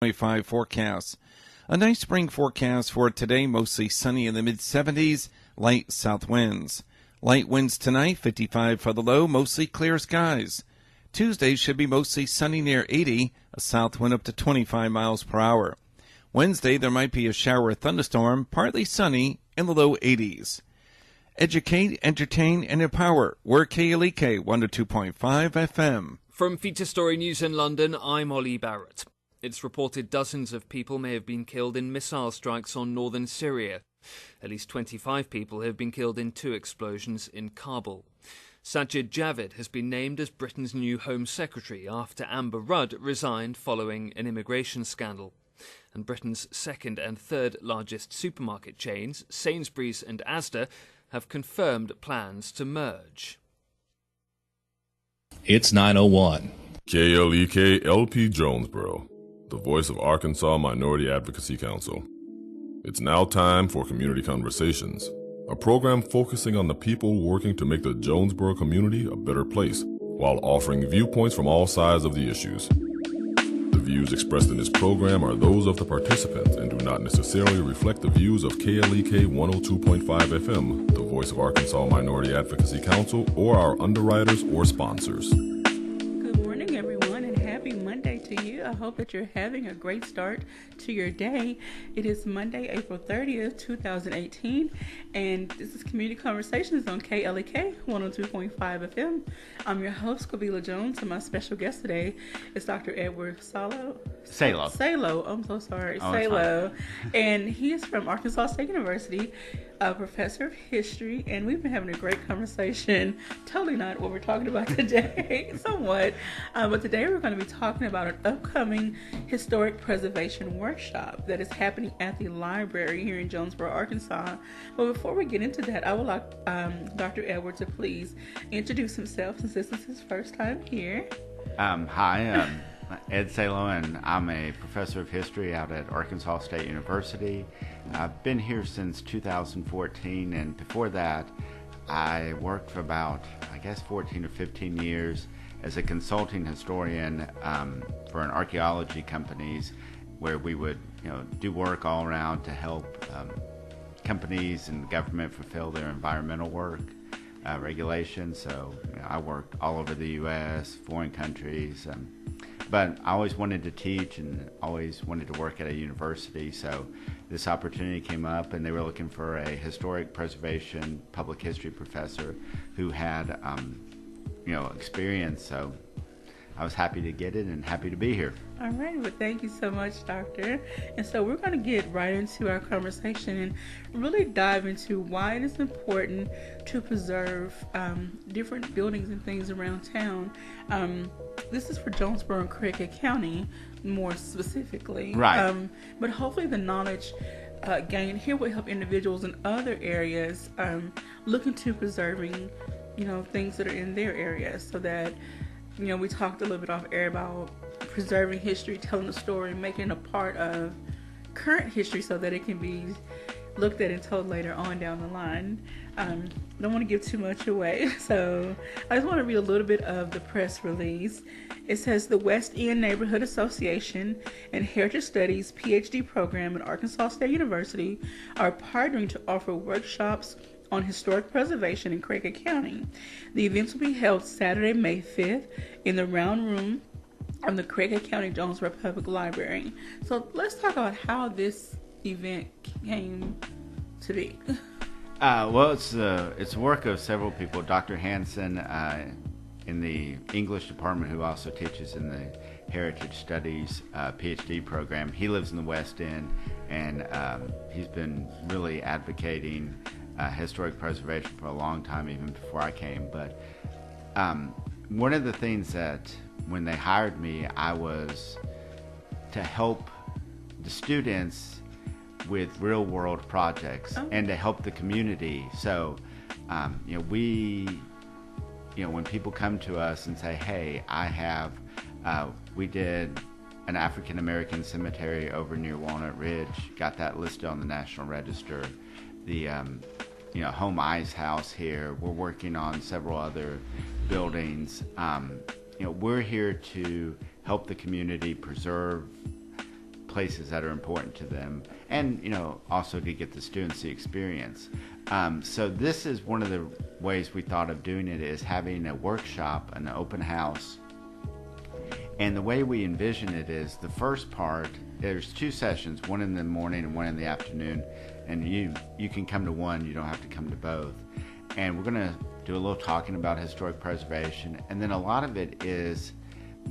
25 forecast. A nice spring forecast for today, mostly sunny in the mid-70s, light south winds. Light winds tonight, 55 for the low, mostly clear skies. Tuesday should be mostly sunny near 80, a south wind up to 25 miles per hour. Wednesday, there might be a shower or thunderstorm, partly sunny in the low 80s. Educate, entertain, and empower. We're KLEK 102.5 FM. From Feature Story News in London, I'm Ollie Barrett. It's reported dozens of people may have been killed in missile strikes on northern Syria. At least 25 people have been killed in 2 explosions in Kabul. Sajid Javid has been named as Britain's new Home Secretary after Amber Rudd resigned following an immigration scandal. And Britain's second and third largest supermarket chains, Sainsbury's and Asda, have confirmed plans to merge. It's 9:01. KLEK LP Jonesboro, the voice of Arkansas Minority Advocacy Council. It's now time for Community Conversations, a program focusing on the people working to make the Jonesboro community a better place, while offering viewpoints from all sides of the issues. The views expressed in this program are those of the participants and do not necessarily reflect the views of KLEK 102.5 FM, the voice of Arkansas Minority Advocacy Council, or our underwriters or sponsors. Good morning, everyone, and happy Monday to you. I hope that you're having a great start to your day. It is Monday, April 30th, 2018, and this is Community Conversations on KLEK 102.5 FM. I'm your host, Kabila Jones, and my special guest today is Dr. Edward Salo. Salo. I'm so sorry. Oh, Salo. And he is from Arkansas State University, a professor of history, and we've been having a great conversation. Totally not what we're talking about today, somewhat. But today we're going to be talking about an upcoming historic preservation workshop that is happening at the library here in Jonesboro, Arkansas. But before we get into that, I would like Dr. Edward to please introduce himself, since this is his first time here. Hi, Ed Salo, and I'm a professor of history out at Arkansas State University. I've been here since 2014, and before that, I worked for about, 14 or 15 years as a consulting historian for an archaeology companies, where we would, do work all around to help companies and government fulfill their environmental work regulations. So I worked all over the U.S., foreign countries. But I always wanted to teach and always wanted to work at a university, so this opportunity came up, and they were looking for a historic preservation public history professor who had, experience, so I was happy to get it and happy to be here. All right, well, thank you so much, Doctor. And so we're going to get right into our conversation and really dive into why it is important to preserve different buildings and things around town. This is for Jonesboro and Craighead County, more specifically. Right. But hopefully the knowledge gained here will help individuals in other areas look into preserving, things that are in their areas, so that, we talked a little bit off air about preserving history, telling the story, making it a part of current history so that it can be looked at and told later on down the line. Don't want to give too much away, so I just want to read a little bit of the press release. It says the West End Neighborhood Association and Heritage Studies PhD program at Arkansas State University are partnering to offer workshops on historic preservation in Craighead County. The events will be held Saturday, May 5th in the Round Room of the Craighead County Jonesboro Public Library. So let's talk about how this event came to be. Well, it's the work of several people. Dr. Hansen in the English department, who also teaches in the Heritage Studies PhD program. He lives in the West End, and he's been really advocating historic preservation for a long time, even before I came. But one of the things that when they hired me, I was to help the students with real world projects and to help the community. So, when people come to us and say, hey, we did an African American cemetery over near Walnut Ridge, got that listed on the National Register. The, Home Ice House here, we're working on several other buildings. We're here to help the community preserve places that are important to them, and also to get the students the experience. So this is one of the ways we thought of doing it, is having a workshop, an open house. And the way we envision it is, the first part, there's 2 sessions, one in the morning and one in the afternoon, and you can come to one, you don't have to come to both. And we're going to do a little talking about historic preservation, and then a lot of it is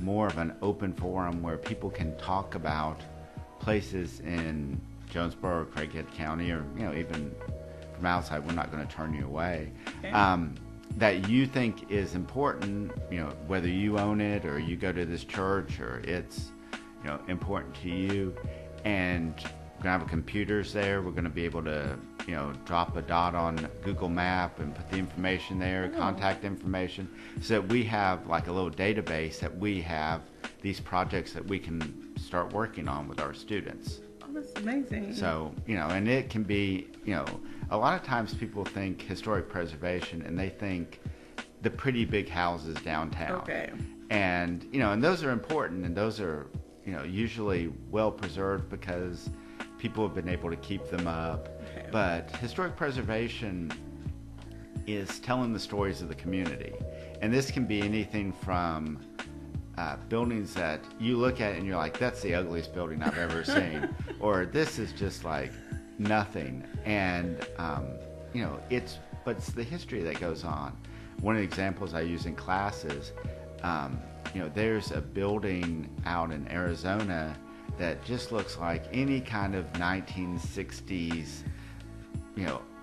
more of an open forum where people can talk about places in Jonesboro or Craighead County, or even from outside. We're not going to turn you away. Okay. That you think is important, whether you own it or you go to this church or it's, important to you. And we're going to have computers there. We're going to be able to, drop a dot on Google Map and put the information there, contact information, so that we have like a little database that we have these projects that we can start working on with our students. Oh, that's amazing. So, and it can be, a lot of times people think historic preservation and they think the pretty big houses downtown. Okay. And, and those are important, and those are, usually well preserved because people have been able to keep them up. Okay. But historic preservation is telling the stories of the community. And this can be anything from buildings that you look at and you're like, that's the ugliest building I've ever seen. Or this is just like nothing. And, it's the history that goes on. One of the examples I use in classes, there's a building out in Arizona that just looks like any kind of 1960s,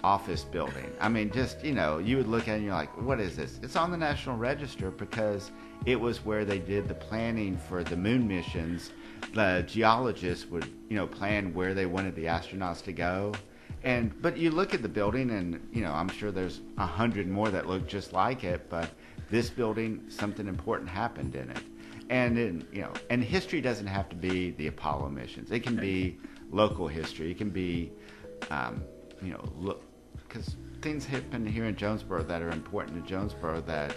office building. I mean, just, you would look at it and you're like, what is this? It's on the National Register because it was where they did the planning for the moon missions. The geologists would, plan where they wanted the astronauts to go. But you look at the building and, I'm sure there's 100 more that look just like it, but this building, something important happened in it. And, and history doesn't have to be the Apollo missions. It can be local history. It can be, because things happen here in Jonesboro that are important to Jonesboro that,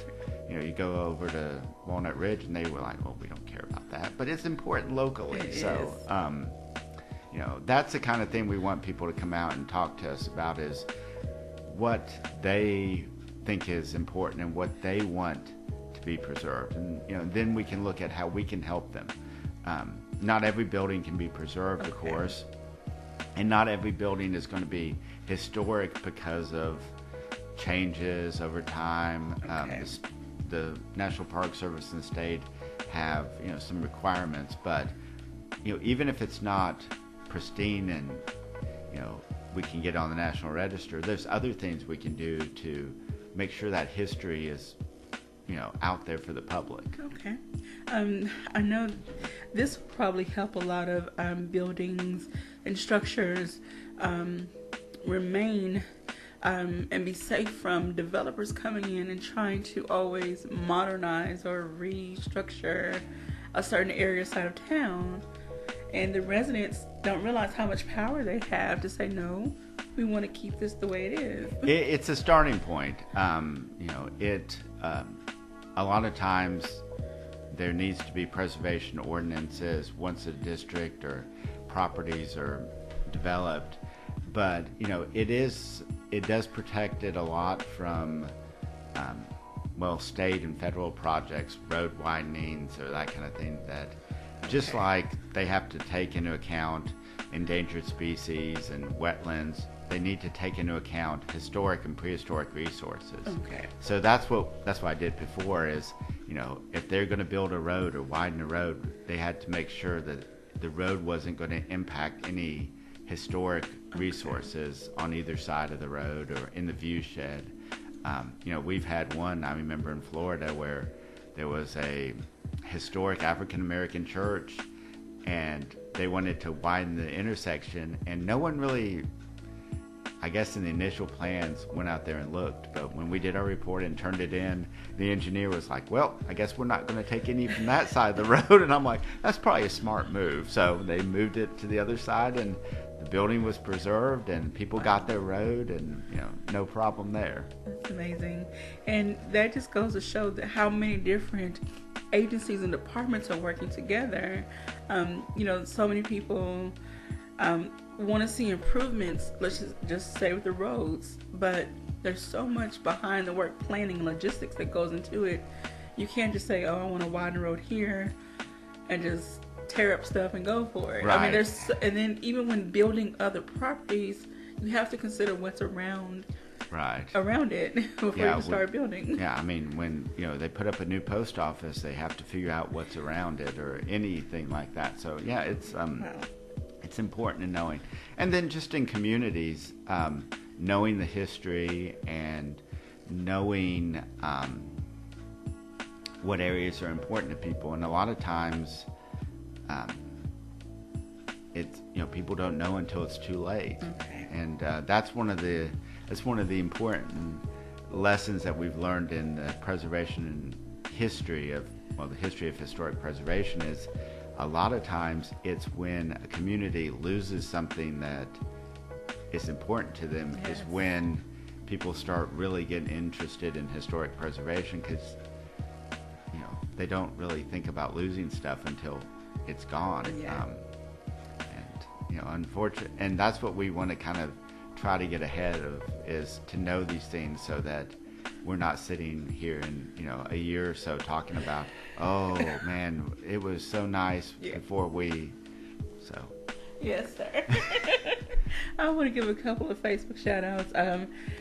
you go over to Walnut Ridge and they were like, well, we don't care about that. But it's important locally. It so, that's the kind of thing we want people to come out and talk to us about, is what they think is important and what they want to be preserved. And, then we can look at how we can help them. Not every building can be preserved, of course. And not every building is going to be historic because of changes over time. The National Park Service and the state have, some requirements, but, even if it's not pristine and, we can get on the National Register, there's other things we can do to make sure that history is, out there for the public. Okay. I know this will probably help a lot of buildings and structures remain and be safe from developers coming in and trying to always modernize or restructure a certain area side of town. And the residents don't realize how much power they have to say, no, we want to keep this the way it is. It's a starting point. A lot of times there needs to be preservation ordinances once a district or properties are developed. But, it does protect it a lot from, state and federal projects, road widenings or that kind of thing, that just like they have to take into account endangered species and wetlands, they need to take into account historic and prehistoric resources. Okay. So that's what I did before is, if they're going to build a road or widen a road, they had to make sure that the road wasn't going to impact any historic resources on either side of the road or in the view shed. We've had one, I remember, in Florida where there was a historic African American church and they wanted to widen the intersection, and no one really, I guess in the initial plans, went out there and looked. But when we did our report and turned it in, the engineer was like, well, I guess we're not going to take any from that side of the road. And I'm like, that's probably a smart move. So they moved it to the other side, and the building was preserved, and people got their road, and no problem there. That's amazing. And that just goes to show that how many different agencies and departments are working together. So many people want to see improvements, let's just say with the roads, but there's so much behind the work planning and logistics that goes into it. You can't just say, oh, I want to widen the road here and just tear up stuff and go for it. Right. And then even when building other properties, you have to consider what's around it before you start building. Yeah, I mean, when they put up a new post office, they have to figure out what's around it or anything like that. So yeah, it's important in knowing. And then just in communities, knowing the history and knowing what areas are important to people. And a lot of times, it's people don't know until it's too late. Okay. And that's one of the important lessons that we've learned in the preservation and history of the history of historic preservation is a lot of times it's when a community loses something that is important to them. Yes. Is when people start really getting interested in historic preservation, because they don't really think about losing stuff until it's gone. Yeah. Unfortunately, and that's what we want to kind of try to get ahead of, is to know these things so that we're not sitting here in a year or so talking about, oh man, it was so nice before we. So. Yes, sir. I want to give a couple of Facebook shout outs.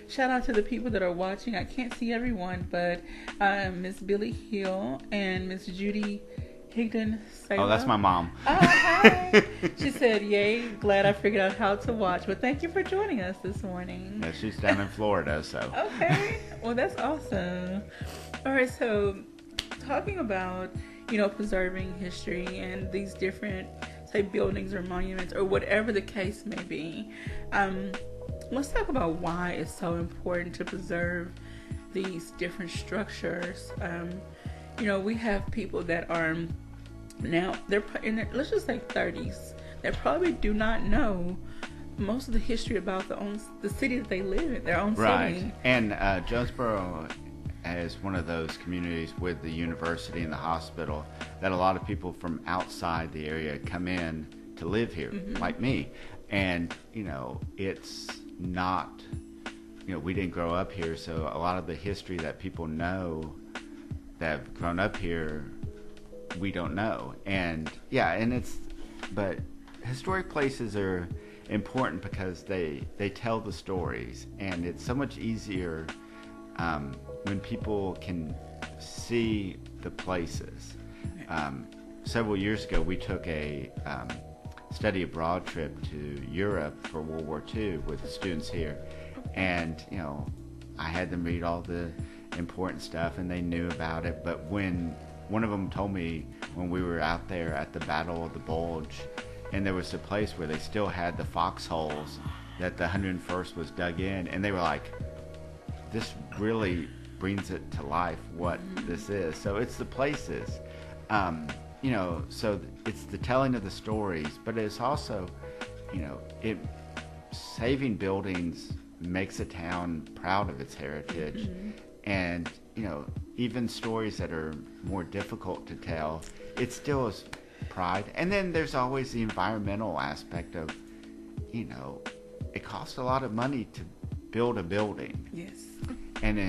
Shout out to the people that are watching. I can't see everyone, but Miss Billy Hill and Miss Judy Higdon Salo. Oh, that's my mom. Oh, hi. She said, yay, glad I figured out how to watch. But thank you for joining us this morning. Yeah, she's down in Florida, so. Okay. Well, that's awesome. All right, so talking about, preserving history and these different, say, buildings or monuments or whatever the case may be, let's talk about why it's so important to preserve these different structures. We have people that are now, they're in their, let's just say 30s, that probably do not know most of the history about the city that they live in, their own right. city. And Jonesboro is one of those communities with the university and the hospital that a lot of people from outside the area come in to live here, like me. And, it's not, we didn't grow up here, so a lot of the history that people know that have grown up here, we don't know. And but historic places are important because they tell the stories, and it's so much easier when people can see the places. Several years ago, we took a study abroad trip to Europe for World War II with the students here, and I had them read all the important stuff, and they knew about it. But when one of them told me when we were out there at the Battle of the Bulge, and there was a place where they still had the foxholes that the 101st was dug in, and they were like, this really brings it to life what this is. So it's the places, so it's the telling of the stories, but it's also, saving buildings makes a town proud of its heritage. And, even stories that are more difficult to tell, it still is pride. And then there's always the environmental aspect of, it costs a lot of money to build a building. Yes. And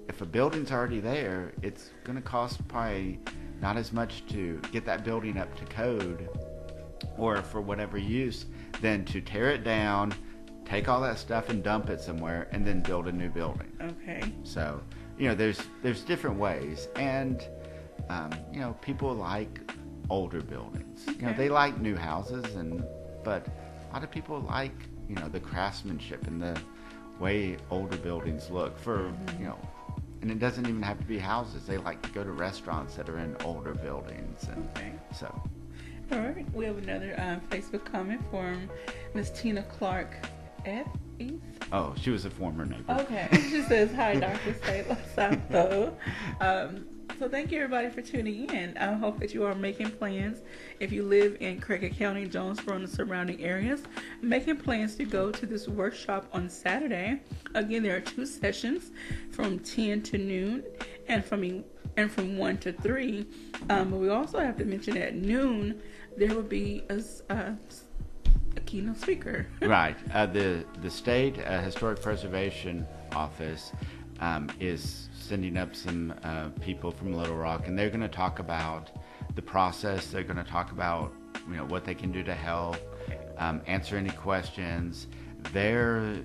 if a building's already there, it's going to cost probably not as much to get that building up to code or for whatever use than to tear it down, take all that stuff and dump it somewhere, and then build a new building. Okay. So, there's different ways, and people like older buildings. Okay. They like new houses, but a lot of people like the craftsmanship and the way older buildings look. And it doesn't even have to be houses. They like to go to restaurants that are in older buildings, and so. All right, we have another Facebook comment from Miss Tina Clark F. East. Oh, she was a former neighbor. Okay. She says, hi, Dr. Salo. So thank you everybody for tuning in. I hope that you are making plans. If you live in Craighead County, Jonesboro, and the surrounding areas, making plans to go to this workshop on Saturday. Again, there are 2 sessions from 10 to noon and from 1 to 3. But we also have to mention at noon there will be a keynote speaker. Right. The state historic preservation office is sending up some people from Little Rock, and they're going to talk about the process. They're going to talk about what they can do to help, answer any questions. They're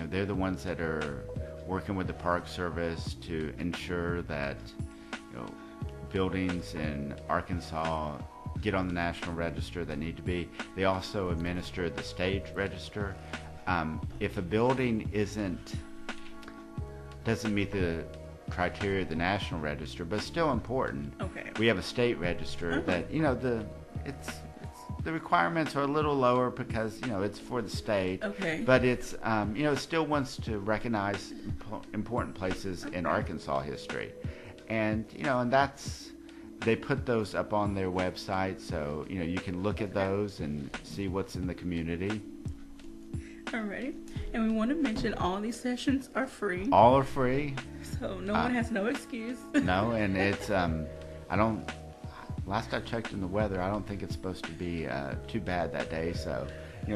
they're the ones that are working with the Park Service to ensure that buildings in Arkansas get on the National Register that need to be. They also administer the state register. If a building doesn't meet the criteria of the National Register, but still important. Okay. We have a state register that the requirements are a little lower because it's for the state. Okay. But it's it still wants to recognize important places in Arkansas history, and and that's. They put those up on their website, so you can look at those and see what's in the community. Alrighty, and we want to mention all these sessions are free. All are free. So no one has no excuse. No, and it's last I checked in the weather, I don't think it's supposed to be too bad that day. So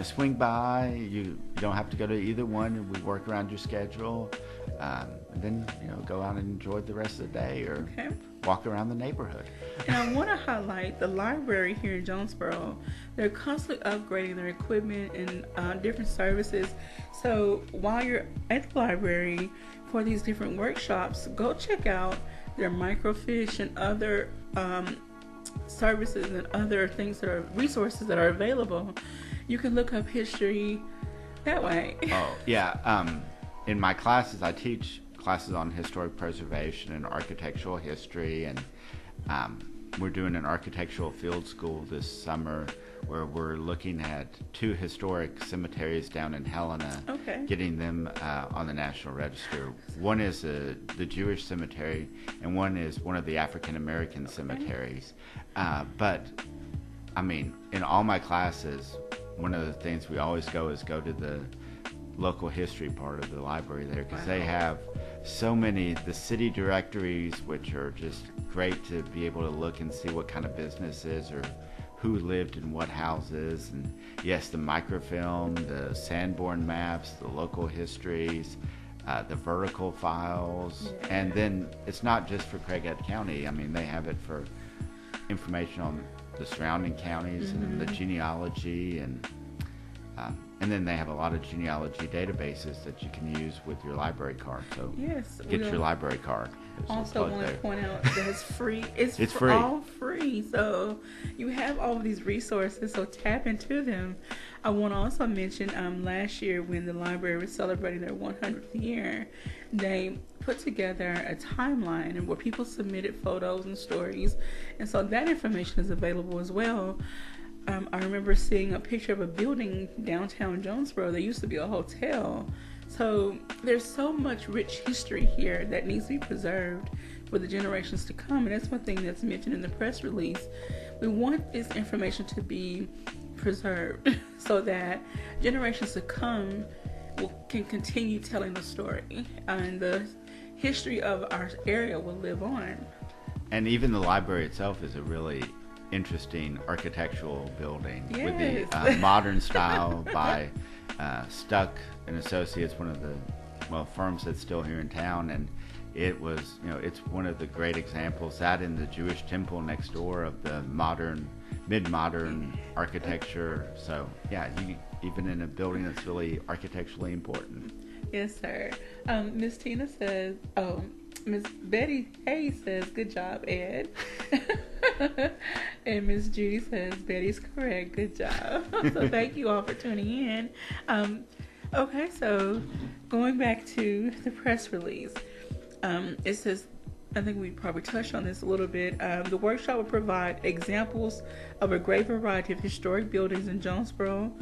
swing by. You don't have to go to either one. We work around your schedule, and then go out and enjoy the rest of the day or walk around the neighborhood. And I want to highlight the library here in Jonesboro. They're constantly upgrading their equipment and different services. So while you're at the library for these different workshops, go check out their microfiche and other services and other things that are resources that are available. You can look up history that way. Oh, yeah. In my classes, I teach classes on historic preservation and architectural history, and we're doing an architectural field school this summer where we're looking at 2 historic cemeteries down in Helena, getting them on the National Register. One is the Jewish cemetery, and one is one of the African American cemeteries. But, I mean, in all my classes, one of the things we always go to the local history part of the library there, because they have so many, the city directories, which are just great to be able to look and see what kind of businesses or who lived in what houses, and yes, the microfilm, the Sanborn maps, the local histories, the vertical files, and then it's not just for Craighead County. I mean, they have it for information on the surrounding counties and the genealogy, and then they have a lot of genealogy databases that you can use with your library card. So get your library card. Also want to point out that it's free. It's free. All free. So you have all of these resources, so tap into them. I want to also mention last year when the library was celebrating their 100th year, they put together a timeline and where people submitted photos and stories, and so that information is available as well. I remember seeing a picture of a building downtown Jonesboro. There used to be a hotel. So there's so much rich history here that needs to be preserved for the generations to come. And that's one thing that's mentioned in the press release. We want this information to be preserved so that generations to come can continue telling the story. And the history of our area will live on. And even the library itself is a really interesting architectural building with the modern style by Stuck and Associates, one of the firms that's still here in town, and it was it's one of the great examples, that in the Jewish temple next door, of the mid-modern architecture. So even in a building that's really architecturally important. Yes, sir. Miss Tina says, Miss Betty Hayes says, good job, Ed. And Miss Judy says, Betty's correct, good job. So thank you all for tuning in. Okay, so going back to the press release, it says, I think we probably touched on this a little bit. The workshop will provide examples of a great variety of historic buildings in Jonesboro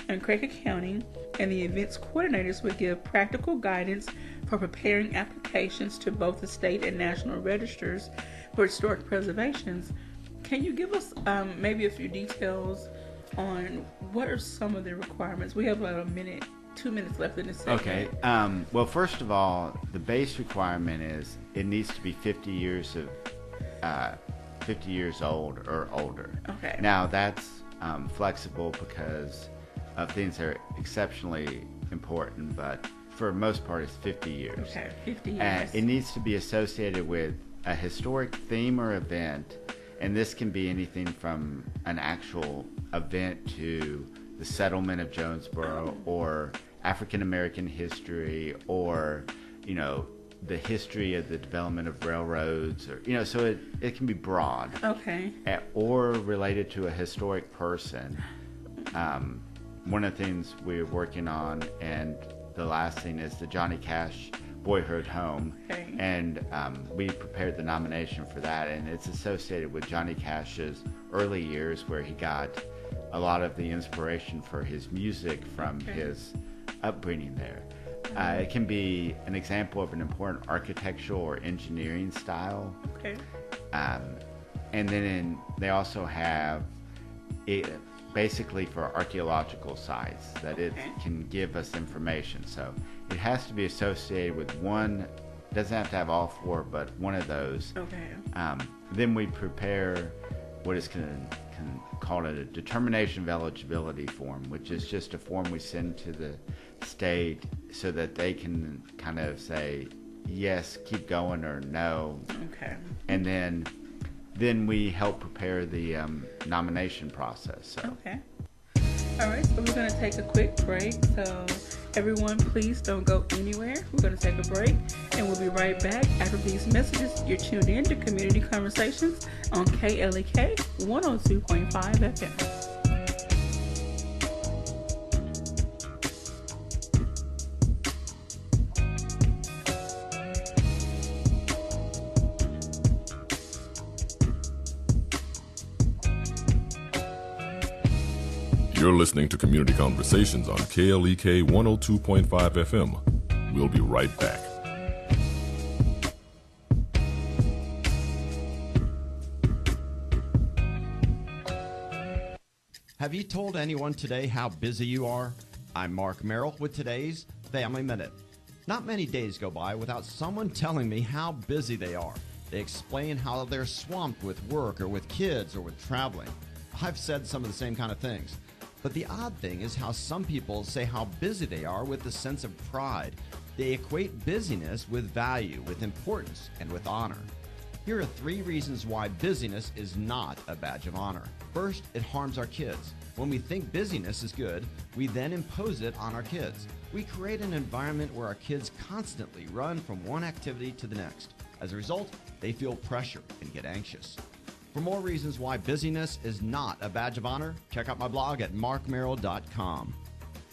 and Craig Accounting, and the events coordinators will give practical guidance for preparing applications to both the state and national registers for historic preservations. Can you give us maybe a few details on what are some of the requirements? We have about 2 minutes left in this segment. Okay. Well, first of all, the base requirement is it needs to be 50 years old or older. Okay. Now that's flexible because of things that are exceptionally important, but for the most part, it's 50 years. Okay, 50 years. It needs to be associated with a historic theme or event, and this can be anything from an actual event to the settlement of Jonesboro or African American history or, the history of the development of railroads or, so it can be broad. Okay. Or related to a historic person. One of the things we're working on, and the last thing is the Johnny Cash Boyhood home. Okay. And we prepared the nomination for that, and it's associated with Johnny Cash's early years where he got a lot of the inspiration for his music from his upbringing there. It can be an example of an important architectural or engineering style. Okay. And then they also have it basically for archaeological sites that it can give us information. So it has to be associated with one, doesn't have to have all four, but one of those. Okay. Then we prepare what is called a determination of eligibility form, which is just a form we send to the state so that they can kind of say, yes, keep going, or no. Okay. And then we help prepare the nomination process. So. Okay. All right, so we're going to take a quick break. So everyone, please don't go anywhere. We're going to take a break, and we'll be right back after these messages. You're tuned in to Community Conversations on KLEK 102.5 FM. You're listening to Community Conversations on KLEK 102.5 FM. We'll be right back. Have you told anyone today how busy you are? I'm Mark Merrill with today's Family Minute. Not many days go by without someone telling me how busy they are. They explain how they're swamped with work or with kids or with traveling. I've said some of the same kind of things. But the odd thing is how some people say how busy they are with a sense of pride. They equate busyness with value, with importance, and with honor. Here are 3 reasons why busyness is not a badge of honor. First, it harms our kids. When we think busyness is good, we then impose it on our kids. We create an environment where our kids constantly run from one activity to the next. As a result, they feel pressure and get anxious. For more reasons why busyness is not a badge of honor, check out my blog at markmerrill.com.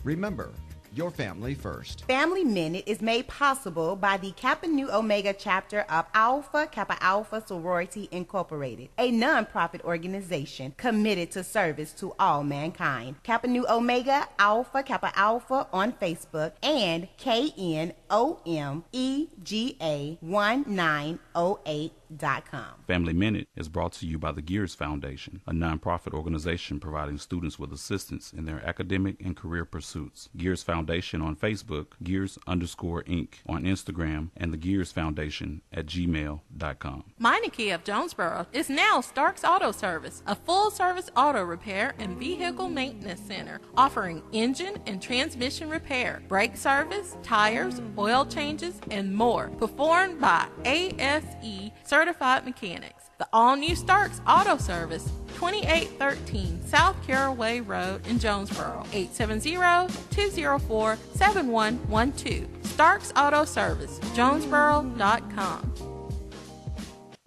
Remember, your family first. Family Minute is made possible by the Kappa Nu Omega chapter of Alpha Kappa Alpha Sorority Incorporated, a non-profit organization committed to service to all mankind. Kappa Nu Omega Alpha Kappa Alpha on Facebook and KNOMEGA1908.com. Family Minute is brought to you by the Gears Foundation, a nonprofit organization providing students with assistance in their academic and career pursuits. Gears Foundation on Facebook, Gears_Inc. on Instagram, and the Gears Foundation at gmail.com. Meineke of Jonesboro is now Starks Auto Service, a full-service auto repair and vehicle maintenance center offering engine and transmission repair, brake service, tires, oil changes, and more, performed by ASE certified mechanics. The all-new Starks Auto Service, 2813 South Caraway Road in Jonesboro, 870-204-7112. Starks Auto Service, Jonesboro.com.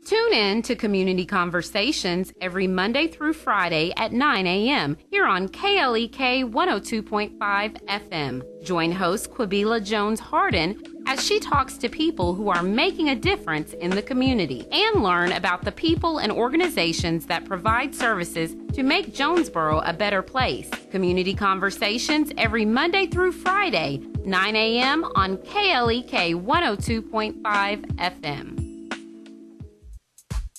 Tune in to Community Conversations every Monday through Friday at 9 a.m. here on KLEK 102.5 FM. Join host Quabila Jones-Harden as she talks to people who are making a difference in the community and learn about the people and organizations that provide services to make Jonesboro a better place. Community Conversations every Monday through Friday, 9 a.m. on KLEK 102.5 FM.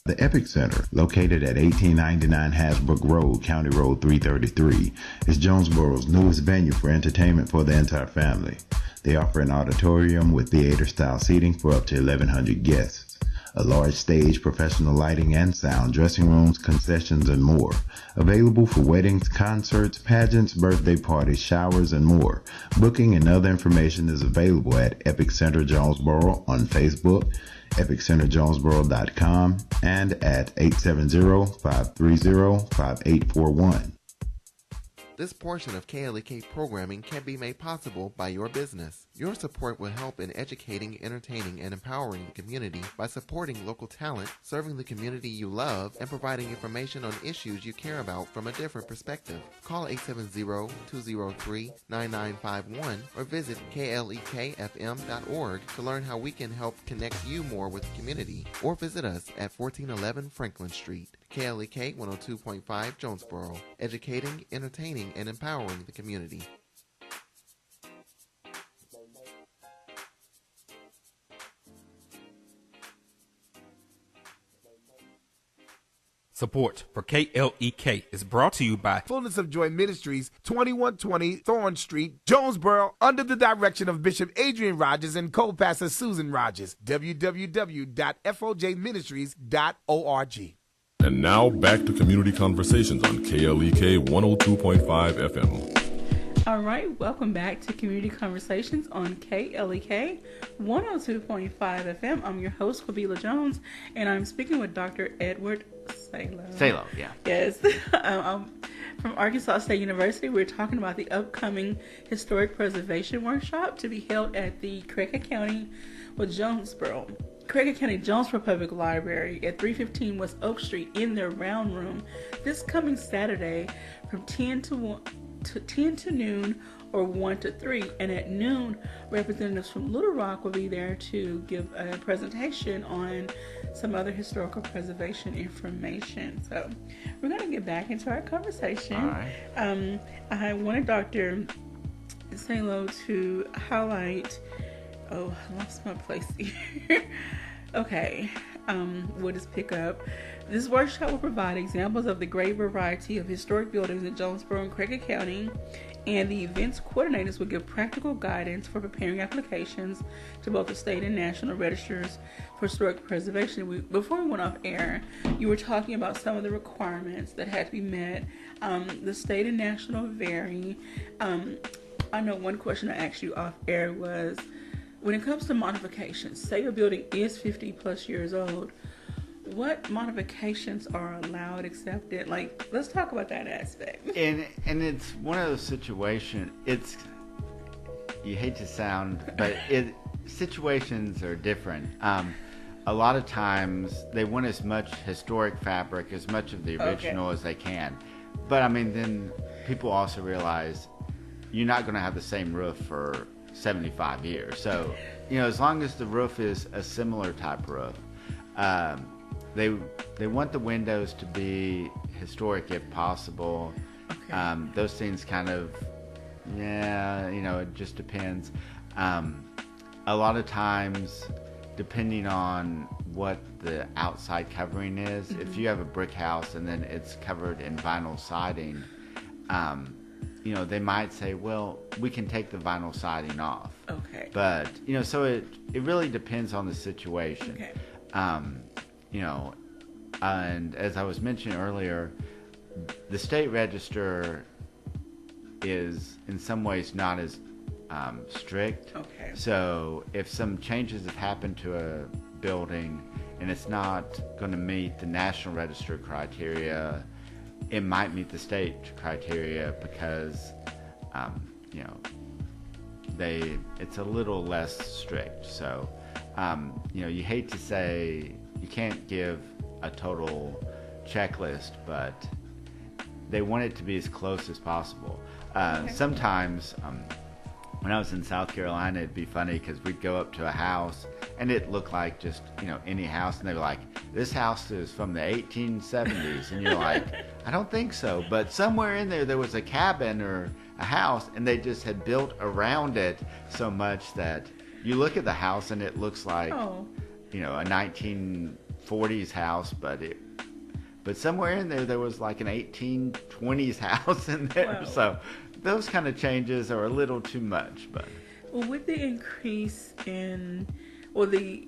The Epic Center, located at 1899 Hasbrook Road, County Road 333, is Jonesboro's newest venue for entertainment for the entire family. They offer an auditorium with theater-style seating for up to 1,100 guests, a large stage, professional lighting and sound, dressing rooms, concessions, and more. Available for weddings, concerts, pageants, birthday parties, showers, and more. Booking and other information is available at Epic Center Jonesboro on Facebook, epiccenterjonesboro.com, and at 870-530-5841. This portion of KLEK programming can be made possible by your business. Your support will help in educating, entertaining, and empowering the community by supporting local talent, serving the community you love, and providing information on issues you care about from a different perspective. Call 870-203-9951 or visit klekfm.org to learn how we can help connect you more with the community, or visit us at 1411 Franklin Street. KLEK 102.5 Jonesboro, educating, entertaining, and empowering the community. Support for KLEK is brought to you by Fullness of Joy Ministries, 2120 Thorn Street, Jonesboro, under the direction of Bishop Adrian Rogers and co-pastor Susan Rogers. www.fjministries.org. And now back to Community Conversations on KLEK 102.5 FM. All right, welcome back to Community Conversations on KLEK 102.5 FM. I'm your host, Fabila Jones, and I'm speaking with Dr. Edward Salo. Salo, yeah. Yes. From Arkansas State University. We're talking about the upcoming Historic Preservation Workshop to be held at the Craighead County with Jonesboro. Craighead County Jonesboro Public Library at 315 West Oak Street in their round room this coming Saturday from 10 to noon or 1 to 3. And at noon, representatives from Little Rock will be there to give a presentation on some other historical preservation information. So we're going to get back into our conversation. All right. I wanted Dr. Salo to highlight... Oh, I lost my place here. Okay, we'll just pick up. This workshop will provide examples of the great variety of historic buildings in Jonesboro and Craighead County, and the events coordinators will give practical guidance for preparing applications to both the state and national registers for historic preservation. Before we went off air, you were talking about some of the requirements that had to be met. The state and national vary. I know one question I asked you off air was, when it comes to modifications, say a building is 50 plus years old, what modifications are allowed, accepted? Like, let's talk about that aspect. And it's one of those situations, you hate to sound, but situations are different. A lot of times they want as much historic fabric, as much of the original as they can. But I mean, then people also realize you're not going to have the same roof for 75 years. So, as long as the roof is a similar type roof, they want the windows to be historic if possible. Okay. Those things kind of, it just depends. A lot of times, depending on what the outside covering is, if you have a brick house and then it's covered in vinyl siding, they might say, well, we can take the vinyl siding off. Okay. But, so it really depends on the situation. Okay. And as I was mentioning earlier, the state register is in some ways not as strict. Okay. So if some changes have happened to a building and it's not going to meet the national register criteria, it might meet the state criteria because, it's a little less strict. So, you hate to say you can't give a total checklist, but they want it to be as close as possible. Okay. Sometimes when I was in South Carolina, it'd be funny because we'd go up to a house and it looked like just, any house. And they were like, this house is from the 1870s. And you're like, I don't think so. But somewhere in there was a cabin or a house, and they just had built around it so much that you look at the house and it looks like, a 1940s house, but somewhere in there was like an 1820s house in there. Wow. So those kind of changes are a little too much. But with the increase in, or the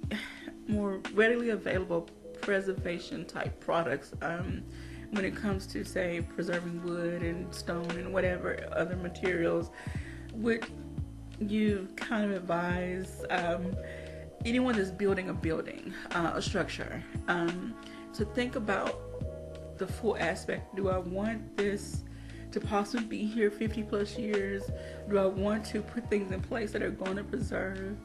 more readily available preservation type products, when it comes to, say, preserving wood and stone and whatever other materials, would you kind of advise anyone that's building a building, a structure, to think about the full aspect? Do I want this to possibly be here 50 plus years? Do I want to put things in place that are going to preserve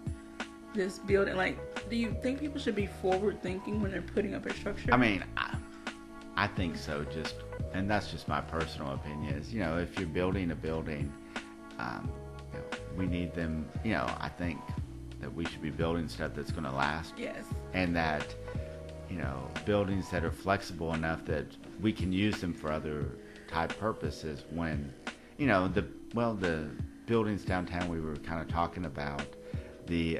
this building? Like, do you think people should be forward thinking when they're putting up a structure? I mean, I think so, and that's just my personal opinion, is, if you're building a building, we need them, I think that we should be building stuff that's going to last. Yes. And that, buildings that are flexible enough that we can use them for other type purposes when, the buildings downtown we were kind of talking about, the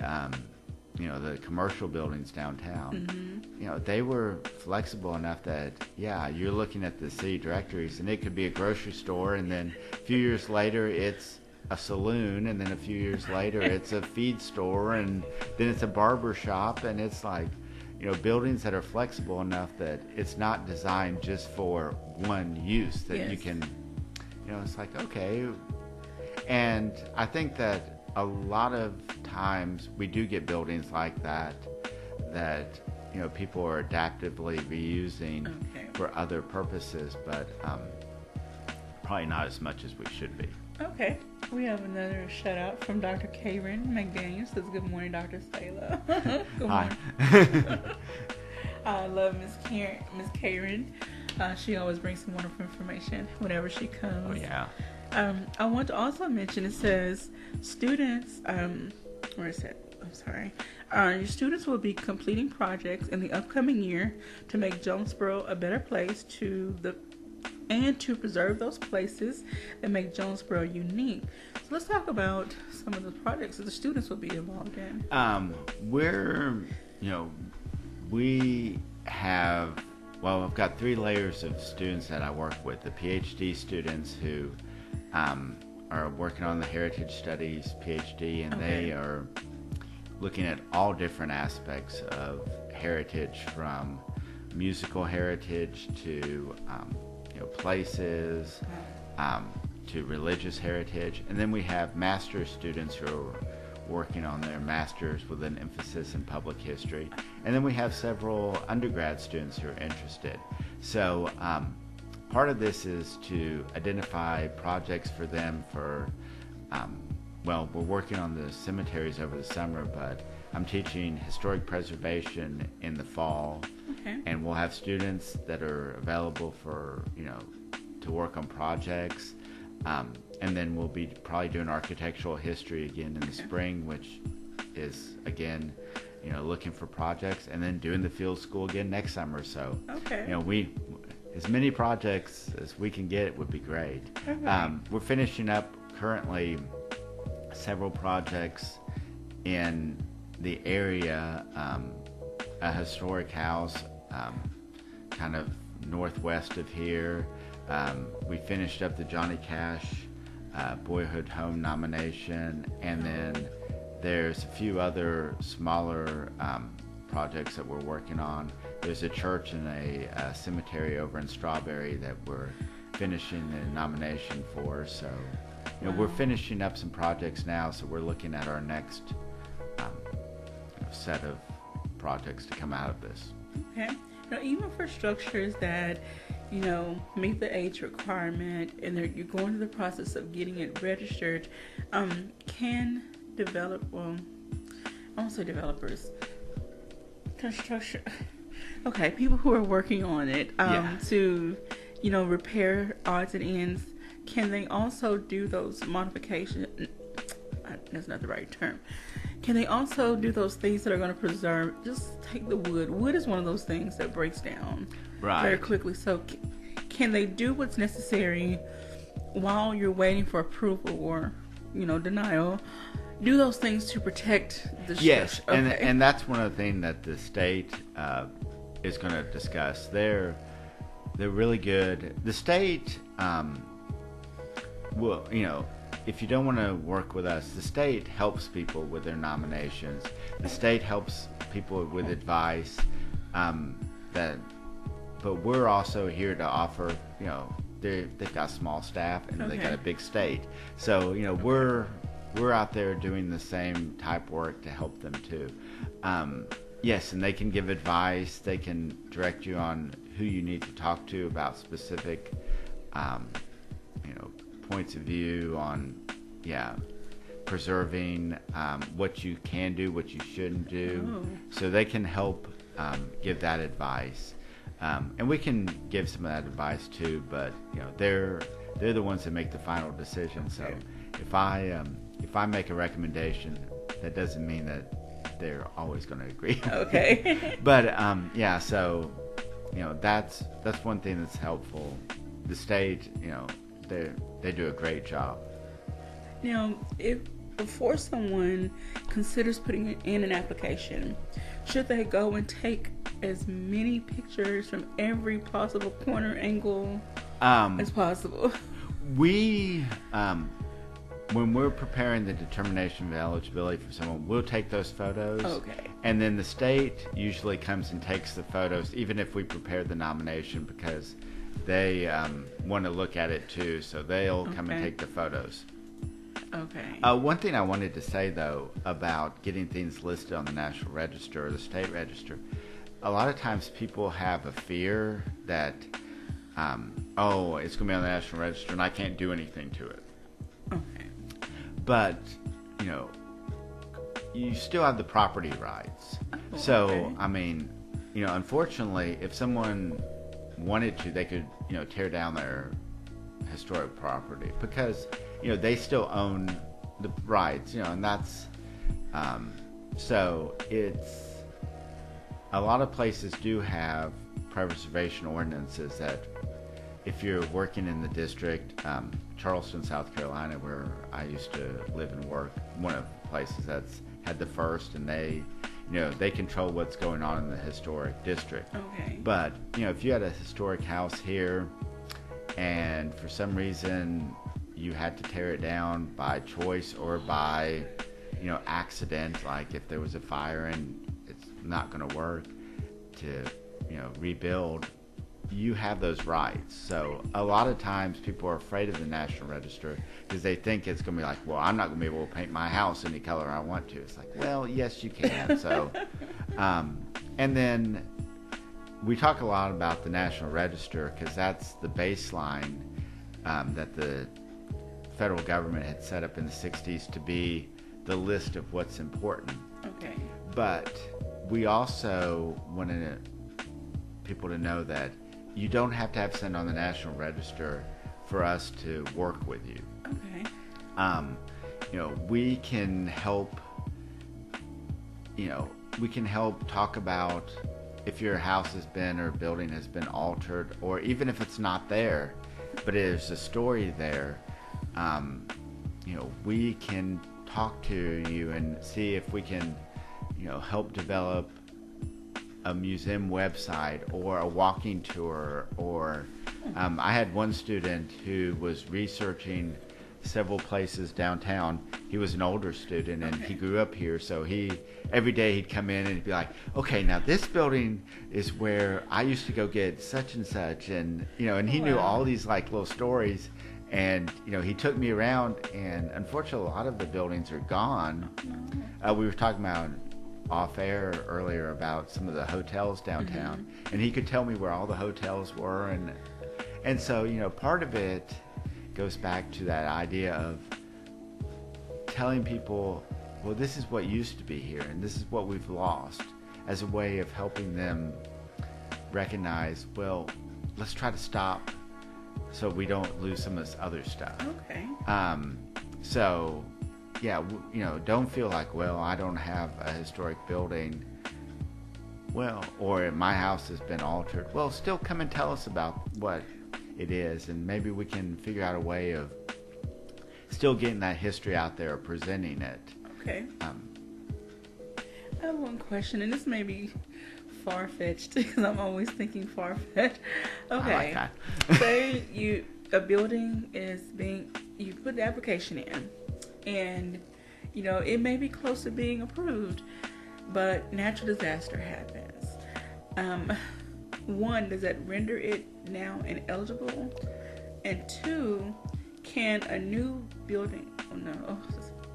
commercial buildings downtown, they were flexible enough that, you're looking at the city directories and it could be a grocery store, and then a few years later it's a saloon, and then a few years later it's a feed store, and then it's a barber shop, and it's like, buildings that are flexible enough that it's not designed just for one use, that you can, it's like, okay. And I think that a lot of times we do get buildings like that people are adaptively reusing for other purposes, but probably not as much as we should be. Okay. We have another shout out from Dr. Karen McDaniel. Says, good morning, Dr. Salo. Good morning. I love Miss Karen. She always brings some wonderful information whenever she comes. Oh, yeah. I want to also mention, it says students, where is it? I'm sorry. Your students will be completing projects in the upcoming year to make Jonesboro a better place and to preserve those places that make Jonesboro unique. So let's talk about some of the projects that the students will be involved in. I've got 3 layers of students that I work with. The PhD students who are working on the Heritage Studies PhD, and they are looking at all different aspects of heritage, from musical heritage to places, to religious heritage. And then we have master's students who are working on their master's with an emphasis in public history. And then we have several undergrad students who are interested. So part of this is to identify projects for them for, we're working on the cemeteries over the summer, but I'm teaching historic preservation in the fall. And we'll have students that are available for, to work on projects. And then we'll be probably doing architectural history again in the spring, which is, again, looking for projects, and then doing the field school again next summer. So, as many projects as we can get would be great. We're finishing up currently several projects in the area, a historic house kind of northwest of here. We finished up the Johnny Cash Boyhood Home nomination, and then there's a few other smaller projects that we're working on. There's a church and a cemetery over in Strawberry that we're finishing the nomination for. So, we're finishing up some projects now, so we're looking at our next set of projects to come out of this. Okay. Now, even for structures that, meet the age requirement, and you're going through the process of getting it registered, can people who are working on it, to, repair odds and ends, can they also do those modifications? that's not the right term. Can they also do those things that are going to preserve? Just take the wood. Wood is one of those things that breaks down very quickly. So can they do what's necessary while you're waiting for approval or, denial? Do those things to protect the structure? Yes, and that's one of the things that the state is going to discuss. They're really good. The state, will, if you don't want to work with us, the state helps people with their nominations. The state helps people with advice. But we're also here to offer. They've got small staff and they've got a big state. So we're out there doing the same type work to help them too. Yes, and they can give advice. They can direct you on who you need to talk to about specific, points of view on, preserving what you can do, what you shouldn't do. So they can help give that advice, and we can give some of that advice too. But they're the ones that make the final decision. So if I make a recommendation, that doesn't mean that they're always going to agree. Okay. But so that's one thing that's helpful. The state, they do a great job. Now, before someone considers putting in an application, should they go and take as many pictures from every possible corner angle as possible? We, when we're preparing the determination of eligibility for someone, we'll take those photos. Okay. And then the state usually comes and takes the photos, even if we prepare the nomination, because they want to look at it too, so they'll come and take the photos. Okay. One thing I wanted to say, though, about getting things listed on the National Register or the State Register, a lot of times people have a fear that, it's going to be on the National Register and I can't do anything to it. Okay. But, you still have the property rights. Unfortunately, if someone wanted to, they could, tear down their historic property because, they still own the rights, and that's, so it's, a lot of places do have preservation ordinances that if you're working in the district, Charleston, South Carolina, where I used to live and work, one of the places that's had the first, and they control what's going on in the historic district. Okay. But, if you had a historic house here and for some reason you had to tear it down by choice or by, accident, like if there was a fire and it's not going to work to, rebuild, you have those rights. So a lot of times people are afraid of the National Register because they think it's going to be like, well, I'm not going to be able to paint my house any color I want to. It's like, well, yes, you can. So, and then we talk a lot about the National Register because that's the baseline that the federal government had set up in the 60s to be the list of what's important. Okay. But we also wanted people to know that you don't have to have sent on the National Register for us to work with you. Okay. We can help. We can help talk about if your house has been or building has been altered, or even if it's not there, but there's a story there. We can talk to you and see if we can, help develop a museum website or a walking tour. Or I had one student who was researching several places downtown. He was an older student and he grew up here, so every day he'd come in and he'd be like, okay, now this building is where I used to go get such and such, and and he knew all these like little stories. And he took me around, and unfortunately a lot of the buildings are gone. We were talking about off air earlier about some of the hotels downtown, and he could tell me where all the hotels were, and so part of it goes back to that idea of telling people, well, this is what used to be here and this is what we've lost, as a way of helping them recognize, well, let's try to stop so we don't lose some of this other stuff. Okay. So don't feel like, well, I don't have a historic building. Well, or my house has been altered. Well, still come and tell us about what it is, and maybe we can figure out a way of still getting that history out there, presenting it. Okay. I have one question, and this may be far-fetched because I'm always thinking far-fetched. Okay. I like that. Say a building is you put the application in, and it may be close to being approved, but natural disaster happens. One, does that render it now ineligible? And two, can a new building? Oh no.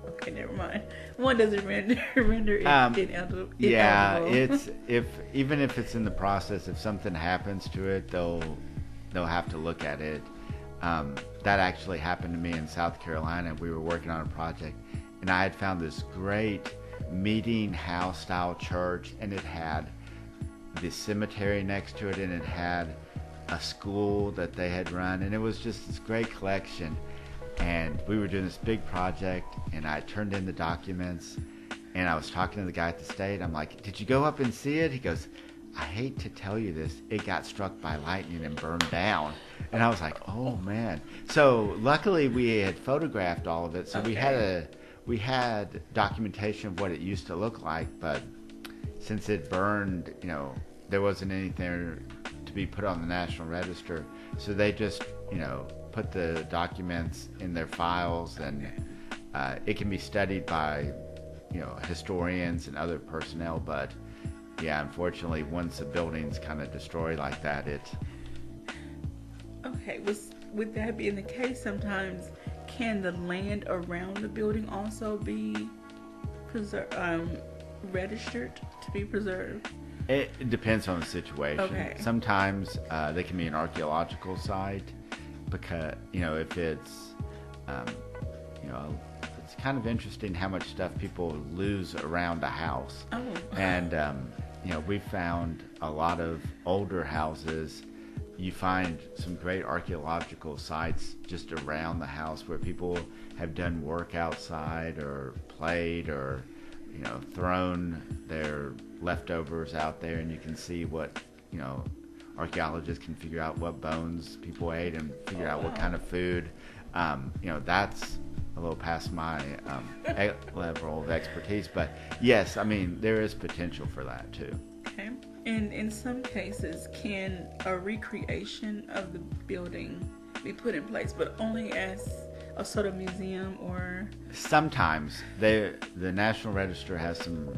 Okay, never mind. One, does it render it ineligible? Yeah, even if it's in the process, if something happens to it, they'll have to look at it. That actually happened to me in South Carolina. We were working on a project, and I had found this great meeting house style church, and it had the cemetery next to it, and it had a school that they had run, and it was just this great collection. And we were doing this big project, and I turned in the documents, and I was talking to the guy at the state. I'm like, did you go up and see it? He goes, I hate to tell you this, it got struck by lightning and burned down. And I was like, oh man. So luckily we had photographed all of it, so Okay. we had documentation of what it used to look like, but since it burned, there wasn't anything to be put on the National Register, so they just, put the documents in their files, and it can be studied by, historians and other personnel, but yeah, unfortunately, once a building's kind of destroyed like that, Okay, with that being the case, sometimes can the land around the building also be registered to be preserved? It depends on the situation. Okay. Sometimes they can be an archaeological site, because if it's it's kind of interesting how much stuff people lose around a house. Oh. And we found a lot of older houses. You find some great archaeological sites just around the house where people have done work outside or played or thrown their leftovers out there, and you can see what archaeologists can figure out what bones people ate and figure out what kind of food. That's a little past my level of expertise, but yes, there is potential for that too. Okay. And in some cases, can a recreation of the building be put in place, but only as a sort of museum or? Sometimes the National Register has some.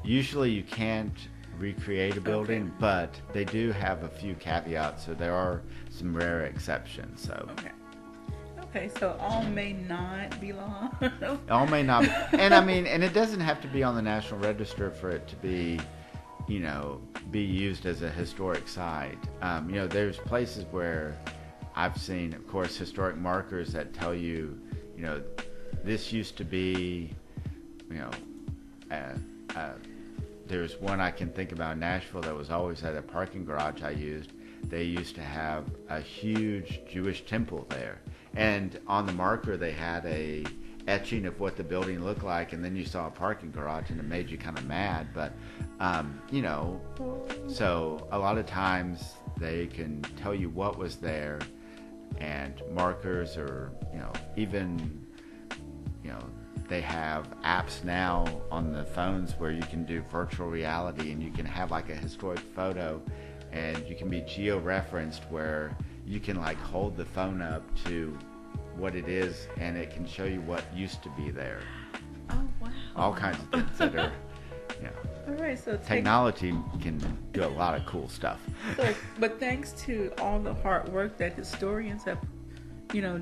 Usually, you can't recreate a building, Okay. but they do have a few caveats, so there are some rare exceptions. So. Okay, so all may not be law. All may not be. And it doesn't have to be on the National Register for it to be, be used as a historic site. There's places where I've seen, of course, historic markers that tell you, this used to be, there's one I can think about in Nashville that was always at a parking garage I used. They used to have a huge Jewish temple there. And on the marker, they had a etching of what the building looked like, and then you saw a parking garage, and it made you kind of mad. But, so a lot of times they can tell you what was there, and markers, or, even, they have apps now on the phones where you can do virtual reality, and you can have like a historic photo, and you can be geo-referenced where you can like hold the phone up to what it is, and it can show you what used to be there. Oh, wow. All kinds of things that are, All right, so technology can do a lot of cool stuff. But thanks to all the hard work that historians have,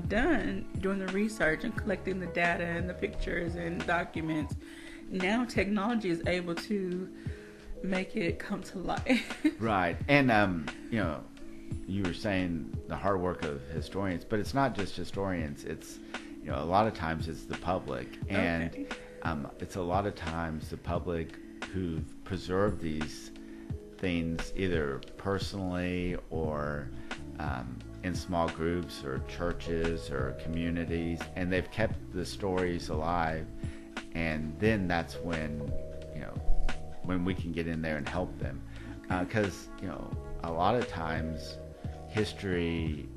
done doing the research and collecting the data and the pictures and documents, now technology is able to make it come to life. Right. And, you were saying the hard work of historians, but it's not just historians. It's, a lot of times it's the public. And Okay. It's a lot of times the public who've preserved these things either personally or in small groups or churches or communities, and they've kept the stories alive. And then that's when, when we can get in there and help them. Because, a lot of times history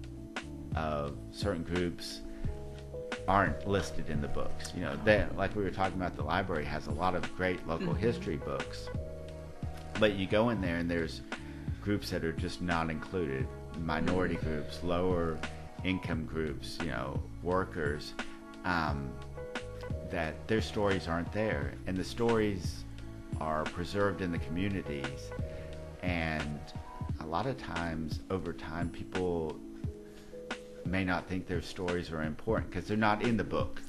of certain groups aren't listed in the books. Like we were talking about, the library has a lot of great local history books. But you go in there and there's groups that are just not included. Minority groups, lower income groups, workers, that their stories aren't there. And the stories are preserved in the communities. And a lot of times, over time, people may not think their stories are important because they're not in the book.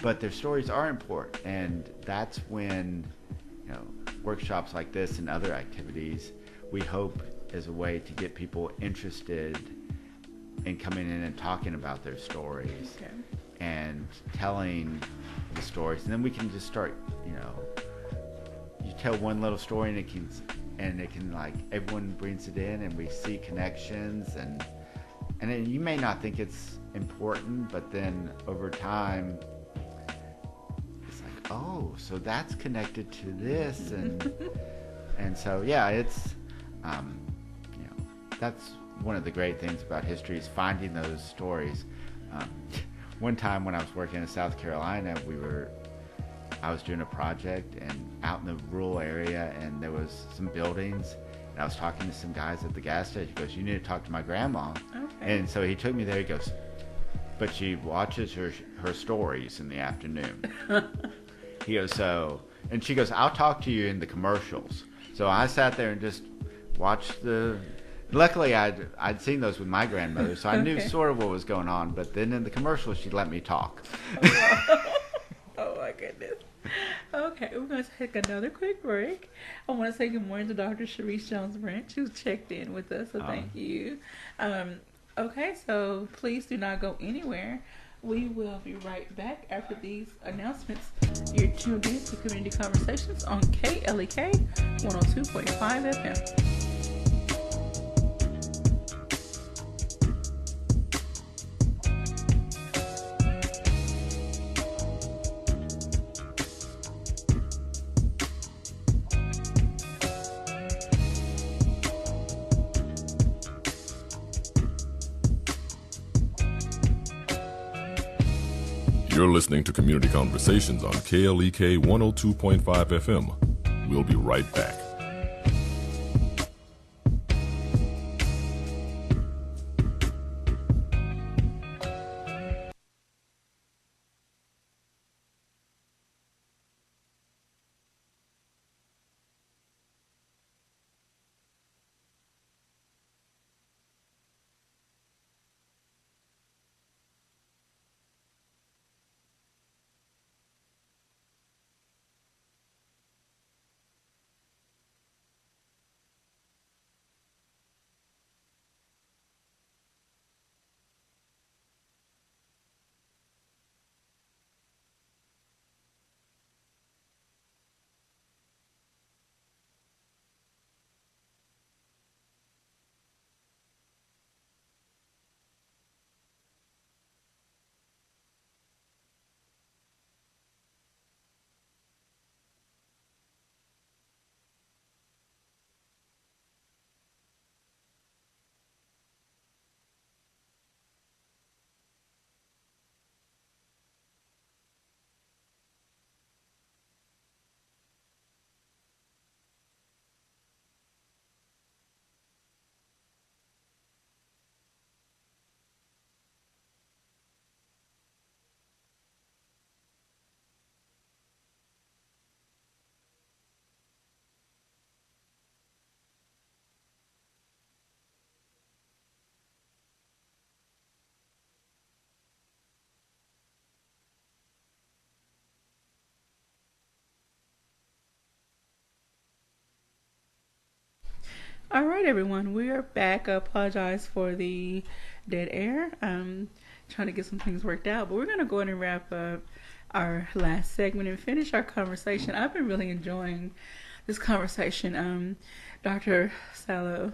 But their stories are important. And that's when, workshops like this and other activities, we hope is a way to get people interested in coming in and talking about their stories and telling the stories. And then we can just start, you tell one little story and it can like, everyone brings it in and we see connections, and then you may not think it's important, but then over time it's like, oh, so that's connected to this. And so, yeah, it's, that's one of the great things about history, is finding those stories. One time when I was working in South Carolina, I was doing a project and out in the rural area, and there was some buildings, and I was talking to some guys at the gas station. He goes, "You need to talk to my grandma." Okay. And so he took me there. He goes, "But she watches her stories in the afternoon." He goes, and she goes, "I'll talk to you in the commercials." So I sat there and just watched luckily I'd seen those with my grandmother, so I knew sort of what was going on, but then in the commercials she let me talk. Oh my goodness. Okay, we're going to take another quick break. I want to say good morning to Dr. Sharice Jones-Branch, who's checked in with us, so thank you. Okay, so please do not go anywhere. We will be right back after these announcements. You're tuned in to Community Conversations on KLEK 102.5 FM. You're listening to Community Conversations on KLEK 102.5 FM. We'll be right back. All right, everyone, we are back. I apologize for the dead air. Trying to get some things worked out, but we're going to go ahead and wrap up our last segment and finish our conversation. I've been really enjoying this conversation. Dr. Salo.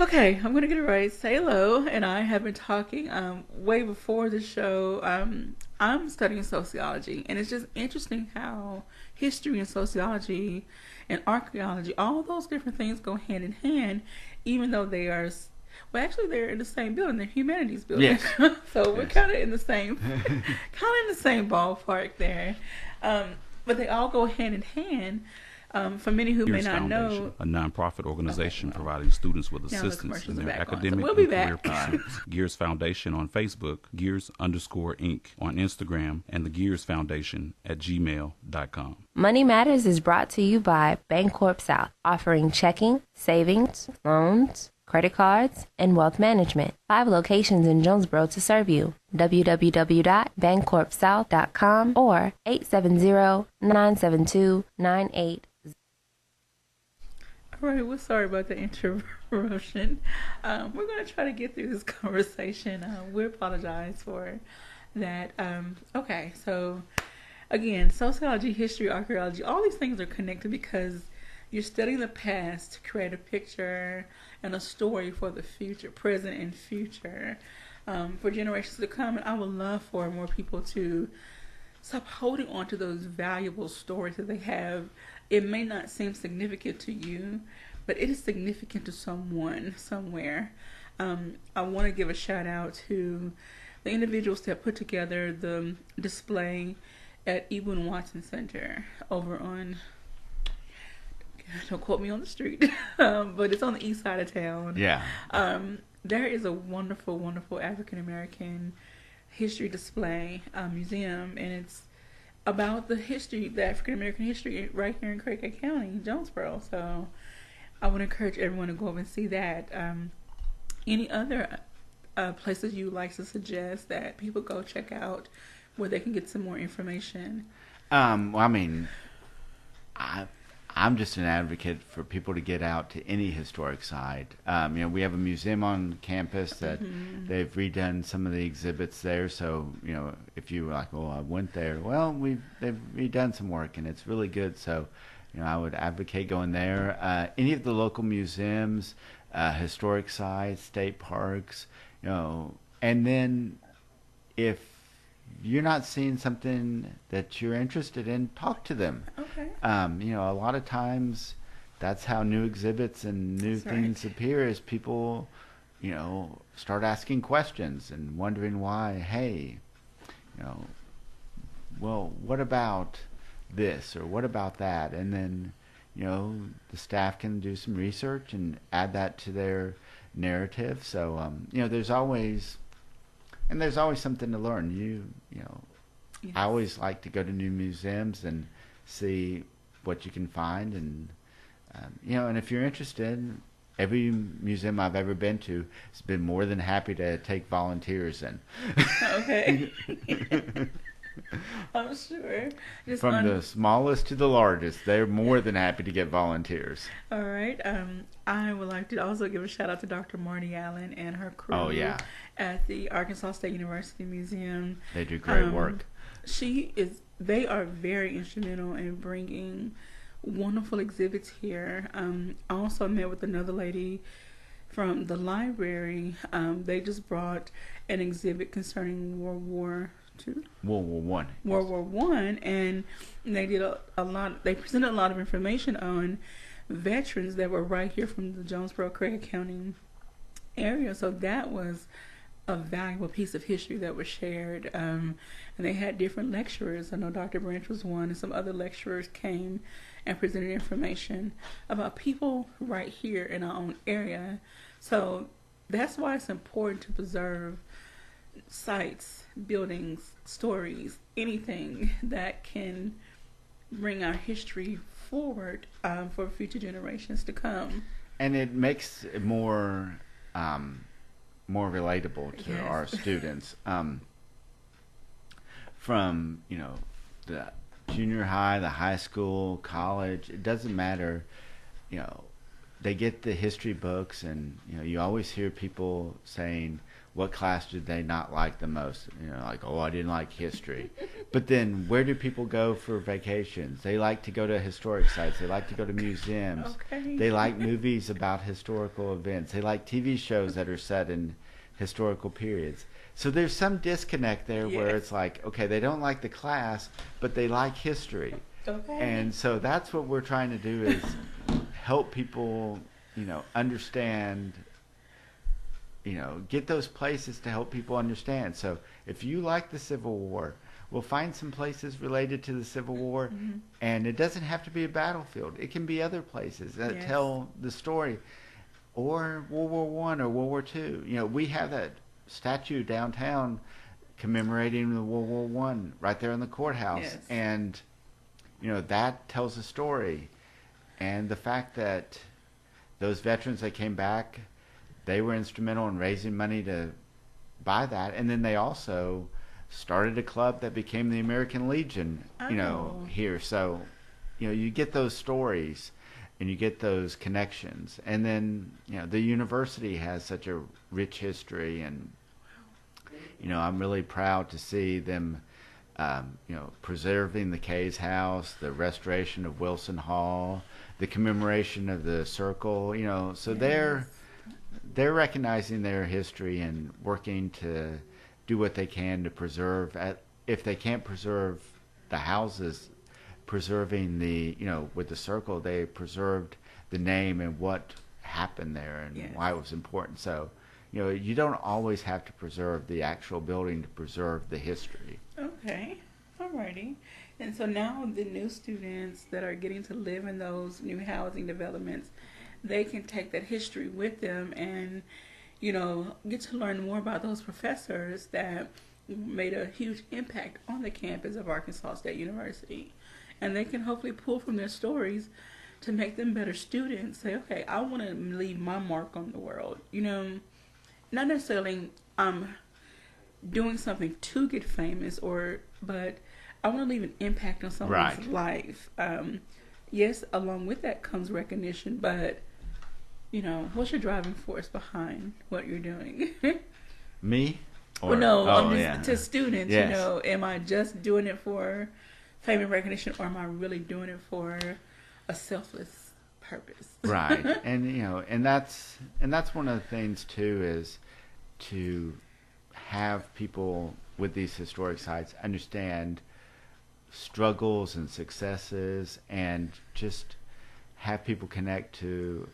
Okay, I'm going to get it right. Salo and I have been talking way before the show. I'm studying sociology, and it's just interesting how history and sociology and archaeology, all those different things go hand in hand, even though they are, well, actually they're in the same building, the humanities building. Yes. So we're kind of in the same, ballpark there. But they all go hand in hand. For many who Gears may not Foundation, know, a nonprofit organization providing students with Now the assistance in commercials are their back on, so academic we'll be and career back. pursuits. Gears Foundation on Facebook, Gears_Inc. on Instagram, and the Gears Foundation at gmail.com. Money Matters is brought to you by Bancorp South, offering checking, savings, loans, credit cards, and wealth management. 5 locations in Jonesboro to serve you. www.bancorpsouth.com or 870-972-9800. all right, we're sorry about the interruption. We're going to try to get through this conversation. We apologize for that. Okay, so again, sociology, history, archaeology, all these things are connected because you're studying the past to create a picture and a story for the future, present and future, for generations to come. And I would love for more people to stop holding on to those valuable stories that they have. It may not seem significant to you, but it is significant to someone somewhere. I want to give a shout out to the individuals that put together the display at Ewan Watson Center over on, don't quote me on the street, but it's on the east side of town. Yeah. There is a wonderful, wonderful African American history display museum, and it's about the history, the African American history right here in Craig County, Jonesboro. So I would encourage everyone to go over and see that. Any other places you would like to suggest that people go check out where they can get some more information? Well, I mean, I'm just an advocate for people to get out to any historic site. We have a museum on campus that they've redone some of the exhibits there. So, if you were like, oh, I went there, well, they've redone some work and it's really good. So, I would advocate going there. Any of the local museums, historic sites, state parks, and then if you're not seeing something that you're interested in, talk to them. Okay. A lot of times that's how new exhibits and new things appear, is people, start asking questions and wondering why, hey, well, what about this or what about that? And then, the staff can do some research and add that to their narrative. So, there's always something to learn. Yes. I always like to go to new museums and see what you can find, and and if you're interested, every museum I've ever been to has been more than happy to take volunteers in. Okay. I'm sure. From the smallest to the largest, they're more than happy to get volunteers. All right. I would like to also give a shout out to Dr. Marty Allen and her crew. Oh, yeah. At the Arkansas State University Museum. They do great work. They are very instrumental in bringing wonderful exhibits here. I also met with another lady from the library. They just brought an exhibit concerning World War One, and they did a lot. They presented a lot of information on veterans that were right here from the Jonesboro, Craig County area. So that was a valuable piece of history that was shared. And they had different lecturers. I know Dr. Branch was one, and some other lecturers came and presented information about people right here in our own area. So that's why it's important to preserve sites, buildings, stories, anything that can bring our history forward for future generations to come. And it makes it more relatable to our students. From the junior high, the high school, college, it doesn't matter. They get the history books, and you always hear people saying, what class did they not like the most? Like, oh, I didn't like history. But then where do people go for vacations? They like to go to historic sites. They like to go to museums. Okay. They like movies about historical events. They like TV shows that are set in historical periods. So there's some disconnect there where it's like, okay, they don't like the class, but they like history. Okay. And so that's what we're trying to do is help people, understand, get those places to help people understand. So if you like the Civil War, we'll find some places related to the Civil War, and it doesn't have to be a battlefield. It can be other places that tell the story, or World War I or World War II. We have that statue downtown commemorating the World War I right there in the courthouse, and that tells a story. And the fact that those veterans that came back, they were instrumental in raising money to buy that, and then they also started a club that became the American Legion, here. So, you get those stories and you get those connections. And then, the university has such a rich history, and, I'm really proud to see them, preserving the Kay's House, the restoration of Wilson Hall, the commemoration of the Circle, so they're recognizing their history and working to do what they can to preserve. If they can't preserve the houses, preserving with the Circle, they preserved the name and what happened there and why it was important. So, you don't always have to preserve the actual building to preserve the history. Okay, alrighty. And so now the new students that are getting to live in those new housing developments, they can take that history with them and, get to learn more about those professors that made a huge impact on the campus of Arkansas State University. And they can hopefully pull from their stories to make them better students. Say, okay, I want to leave my mark on the world. Not necessarily doing something to get famous, but I want to leave an impact on someone's life. Yes, along with that comes recognition, but what's your driving force behind what you're doing? Me? Well, no, to students, am I just doing it for fame and recognition, or am I really doing it for a selfless purpose? Right. And that's one of the things too, is to have people with these historic sites understand struggles and successes, and just have people connect to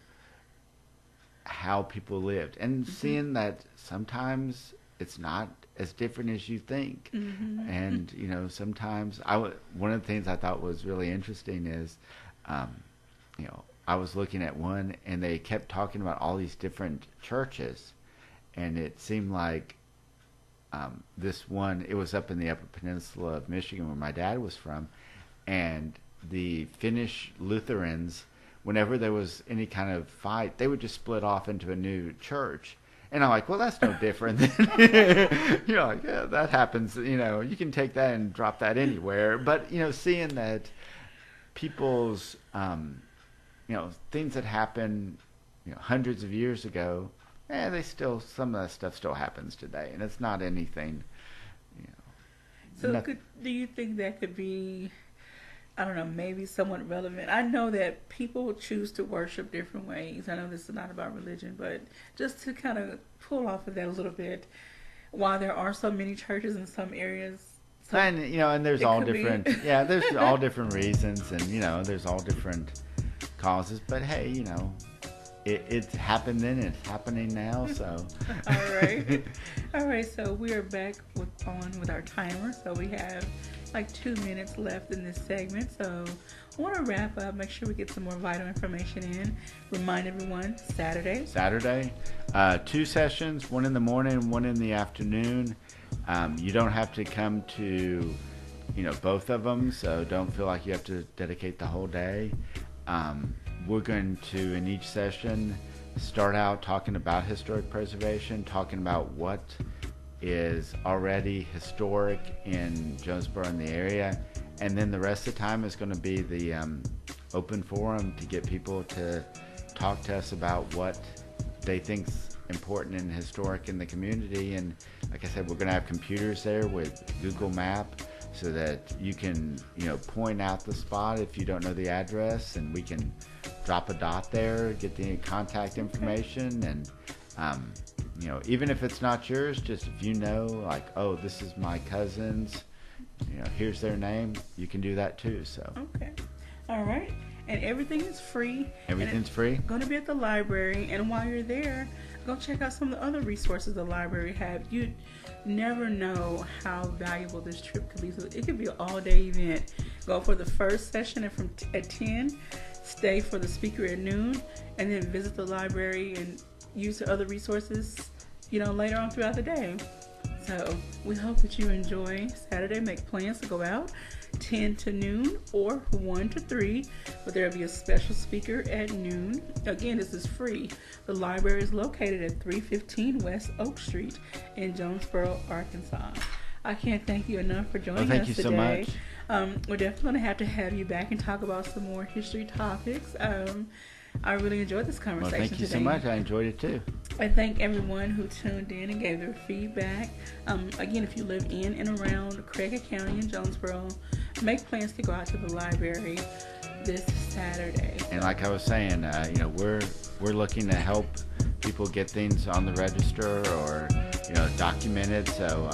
how people lived, and seeing that sometimes it's not as different as you think. And sometimes one of the things I thought was really interesting is I was looking at one, and they kept talking about all these different churches, and it seemed like this one, it was up in the Upper Peninsula of Michigan where my dad was from, and the Finnish Lutherans, whenever there was any kind of fight, they would just split off into a new church. And I'm like, well, that's no different than, you're like, yeah, that happens, you can take that and drop that anywhere. But, seeing that people's, things that happened, hundreds of years ago, some of that stuff still happens today, and it's not anything, So do you think that could be, I don't know, maybe somewhat relevant? I know that people choose to worship different ways. I know this is not about religion, but just to kind of pull off of that a little bit, while there are so many churches in some areas, and there's all different, there's all different reasons, and there's all different causes. But hey, it happened then, it's happening now. So all right. So we are back with our timer. So we have like 2 minutes left in this segment. So I want to wrap up. Make sure we get some more vital information in. Remind everyone, Saturday, 2 sessions, one in the morning, one in the afternoon. You don't have to come to both of them, so don't feel like you have to dedicate the whole day. We're going to, in each session, start out talking about historic preservation, talking about what is already historic in Jonesboro and the area, and then the rest of the time is going to be the open forum to get people to talk to us about what they think's important and historic in the community. And like I said, we're going to have computers there with Google Map so that you can, point out the spot if you don't know the address, and we can drop a dot there, get the contact information, and even if it's not yours, just if like, oh, this is my cousin's, here's their name, you can do that too. So okay, all right. And everything is free. Everything's free. Going to be at the library, and while you're there, go check out some of the other resources the library have. You never know how valuable this trip could be. So it could be an all-day event. Go for the first session at 10, stay for the speaker at noon, and then visit the library and use the other resources, later on throughout the day. So we hope that you enjoy Saturday. Make plans to go out 10 to noon or 1 to 3, but there will be a special speaker at noon. Again, this is free. The library is located at 315 West Oak Street in Jonesboro, Arkansas. I can't thank you enough for joining us today. Thank you so much. We're definitely going to have you back and talk about some more history topics. I really enjoyed this conversation today. Well, thank you so much. I enjoyed it too. I thank everyone who tuned in and gave their feedback. Again, if you live in and around Craig County and Jonesboro, make plans to go out to the library this Saturday. And like I was saying, we're looking to help people get things on the register or documented. So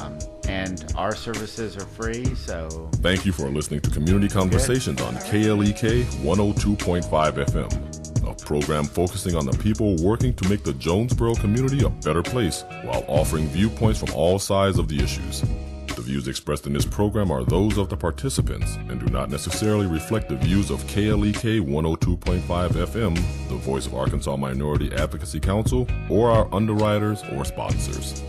and our services are free. So thank you for listening to Community Conversations on KLEK 102.5 FM. A program focusing on the people working to make the Jonesboro community a better place while offering viewpoints from all sides of the issues. The views expressed in this program are those of the participants and do not necessarily reflect the views of KLEK 102.5 FM, the voice of Arkansas Minority Advocacy Council, or our underwriters or sponsors.